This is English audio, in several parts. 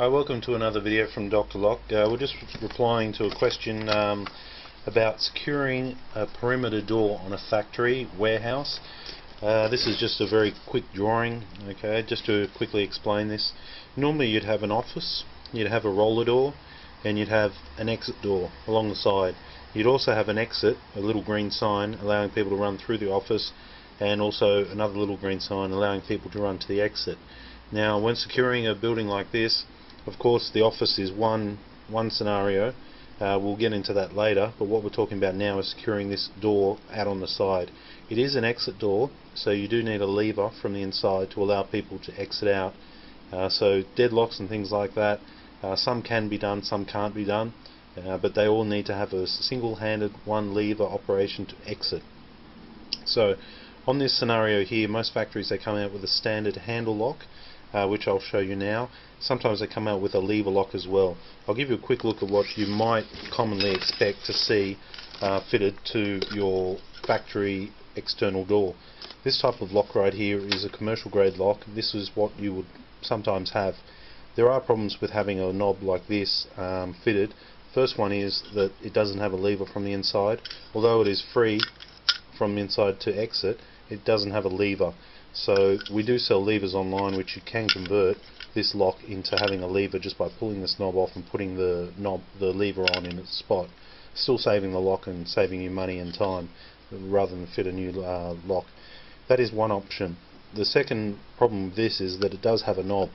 Hi, welcome to another video from Dr. Lock. We're just replying to a question about securing a perimeter door on a factory warehouse. This is just a very quick drawing, okay, just to quickly explain this. Normally you'd have an office, you'd have a roller door, and you'd have an exit door along the side. You'd also have an exit, a little green sign allowing people to run through the office, and also another little green sign allowing people to run to the exit. Now, when securing a building like this, of course the office is one scenario. We'll get into that later, but what we're talking about now is securing this door out on the side. It is an exit door, so you do need a lever from the inside to allow people to exit out. So deadlocks and things like that, some can be done, some can't be done, but they all need to have a single-handed one lever operation to exit. So on this scenario here, most factories, they come out with a standard handle lock, which I'll show you now. Sometimes they come out with a lever lock as well. I'll give you a quick look at what you might commonly expect to see fitted to your factory external door. This type of lock right here is a commercial grade lock. This is what you would sometimes have. There are problems with having a knob like this fitted. First one is that it doesn't have a lever from the inside. Although it is free from the inside to exit, it doesn't have a lever. So we do sell levers online which you can convert this lock into having a lever just by pulling this knob off and putting the lever on in its spot, still saving the lock and saving you money and time rather than fit a new lock. That is one option. The second problem with this is that it does have a knob.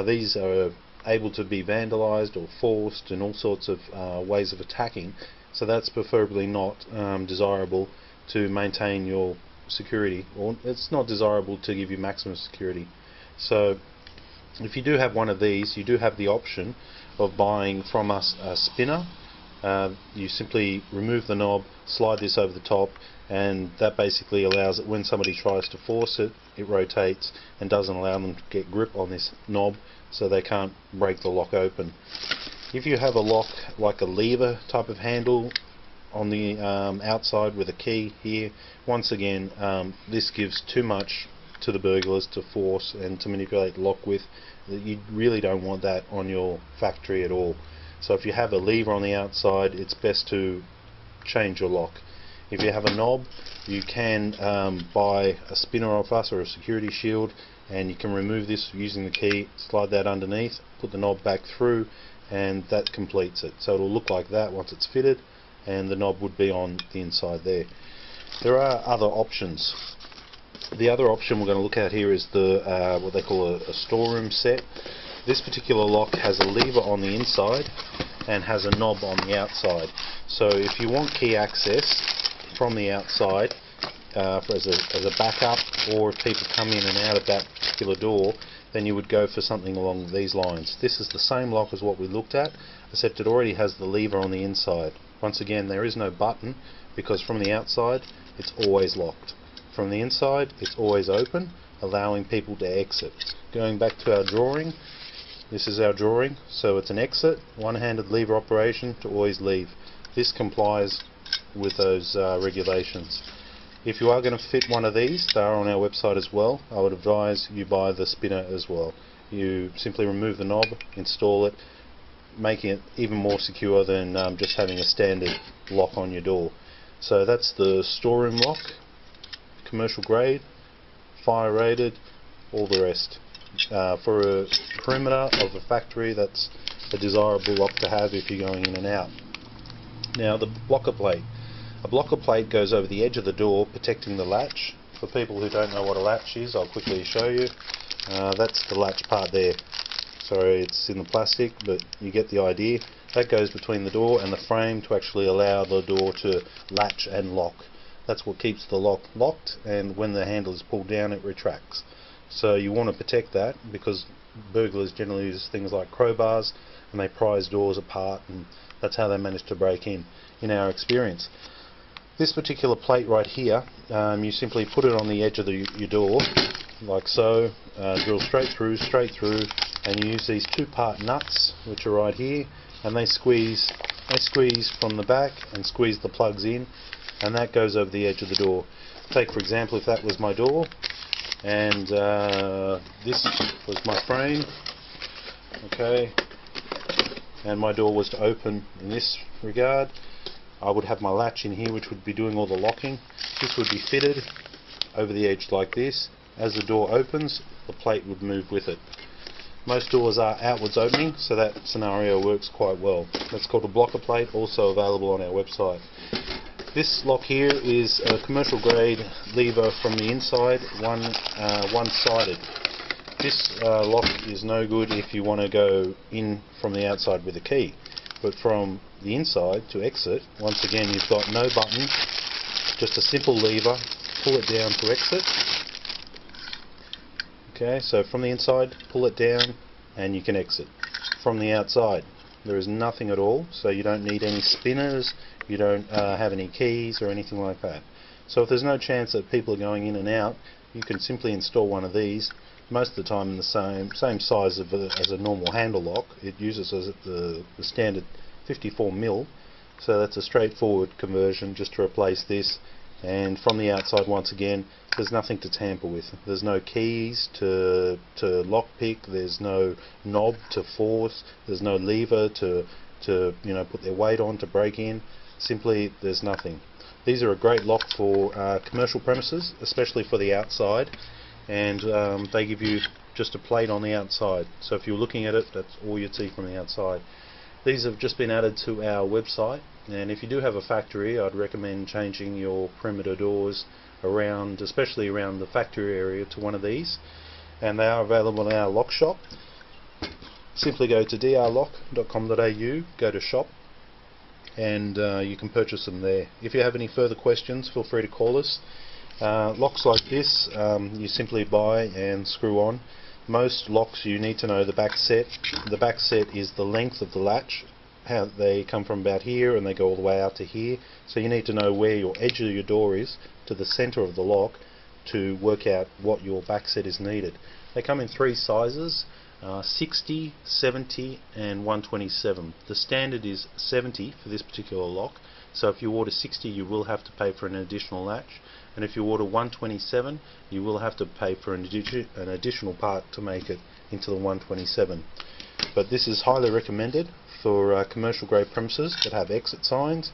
These are able to be vandalized or forced and all sorts of ways of attacking, so that's preferably not desirable to maintain your security, or it's not desirable to give you maximum security. So if you do have one of these, you do have the option of buying from us a spinner. You simply remove the knob, slide this over the top, and that basically allows it, when somebody tries to force it, it rotates and doesn't allow them to get grip on this knob, so they can't break the lock open. If you have a lock like a lever type of handle on the outside with a key here, once again this gives too much to the burglars to force and to manipulate the lock with. You really don't want that on your factory at all. So if you have a lever on the outside, it's best to change your lock. If you have a knob, you can buy a spinner off us or a security shield, and you can remove this using the key, slide that underneath, put the knob back through, and that completes it. So it'll look like that once it's fitted, and the knob would be on the inside there. There are other options. The other option we're going to look at here is the what they call a storeroom set. This particular lock has a lever on the inside and has a knob on the outside. So if you want key access from the outside as a backup, or if people come in and out of that particular door, then you would go for something along these lines. This is the same lock as what we looked at, except it already has the lever on the inside. Once again, there is no button, because from the outside it's always locked. From the inside it's always open, allowing people to exit. Going back to our drawing, this is our drawing, so it's an exit, one-handed lever operation to always leave. This complies with those regulations. If you are going to fit one of these, they are on our website as well. I would advise you buy the spinner as well. You simply remove the knob, install it, making it even more secure than just having a standard lock on your door. So that's the storeroom lock, commercial grade, fire rated, all the rest. For a perimeter of a factory, that's a desirable lock to have if you're going in and out. Now, the blocker plate. A blocker plate goes over the edge of the door, protecting the latch. For people who don't know what a latch is, I'll quickly show you. That's the latch part there. Sorry, it's in the plastic, but you get the idea. That goes between the door and the frame to actually allow the door to latch and lock. That's what keeps the lock locked, and when the handle is pulled down it retracts. So you want to protect that, because burglars generally use things like crowbars and they prise doors apart, and that's how they manage to break in our experience. This particular plate right here, you simply put it on the edge of your door like so, drill straight through, and you use these two-part nuts which are right here, and they squeeze from the back and squeeze the plugs in, and that goes over the edge of the door. Take for example, if that was my door and this was my frame, okay, and my door was to open in this regard, I would have my latch in here which would be doing all the locking. This would be fitted over the edge like this. As the door opens, the plate would move with it. Most doors are outwards opening, so that scenario works quite well. That's called a blocker plate, also available on our website. This lock here is a commercial grade lever from the inside, one-sided. This lock is no good if you want to go in from the outside with a key, but from the inside to exit, once again you've got no button, just a simple lever, pull it down to exit. Okay, so from the inside, pull it down and you can exit. From the outside, there is nothing at all, so you don't need any spinners, you don't have any keys or anything like that. So if there's no chance that people are going in and out, you can simply install one of these, most of the time in the same size as a normal handle lock. It uses as the standard 54mm, so that's a straightforward conversion just to replace this. And from the outside, once again, there's nothing to tamper with. There's no keys to lockpick, there's no knob to force, there's no lever to put their weight on to break in. Simply, there's nothing. These are a great lock for commercial premises, especially for the outside, and they give you just a plate on the outside. So if you're looking at it, that's all you'd see from the outside. These have just been added to our website, and if you do have a factory, I'd recommend changing your perimeter doors around, especially around the factory area, to one of these, and they are available in our lock shop. Simply go to drlock.com.au, go to shop, and you can purchase them there. If you have any further questions, feel free to call us. Locks like this, you simply buy and screw on. Most locks, you need to know the back set. The back set is the length of the latch. How they come from about here and they go all the way out to here. So you need to know where your edge of your door is to the center of the lock to work out what your back set is needed. They come in three sizes, 60, 70 and 127. The standard is 70 for this particular lock, so if you order 60 you will have to pay for an additional latch, and if you order 127 you will have to pay for an additional part to make it into the 127. But this is highly recommended for commercial grade premises that have exit signs.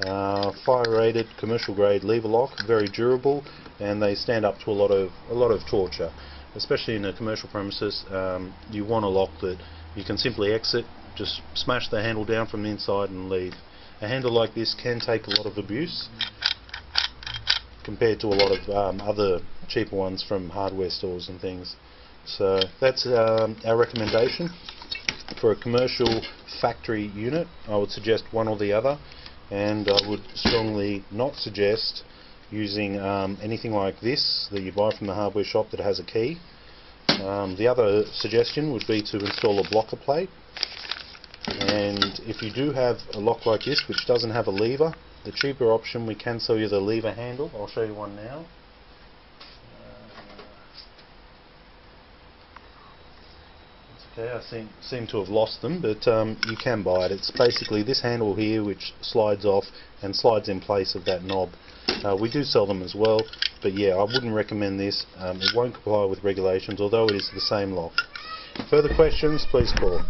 Fire rated commercial grade lever lock, very durable, and they stand up to a lot of torture. Especially in a commercial premises, you want a lock that you can simply exit, just smash the handle down from the inside and leave. A handle like this can take a lot of abuse compared to a lot of other cheaper ones from hardware stores and things. So that's our recommendation. For a commercial factory unit, I would suggest one or the other, and I would strongly not suggest using anything like this that you buy from the hardware shop that has a key. The other suggestion would be to install a blocker plate, and if you do have a lock like this which doesn't have a lever, the cheaper option, we can sell you the lever handle. I'll show you one now. Okay, I seem to have lost them, but you can buy it. It's basically this handle here which slides off and slides in place of that knob. We do sell them as well, but yeah, I wouldn't recommend this. It won't comply with regulations, although it is the same lock. Further questions, please call.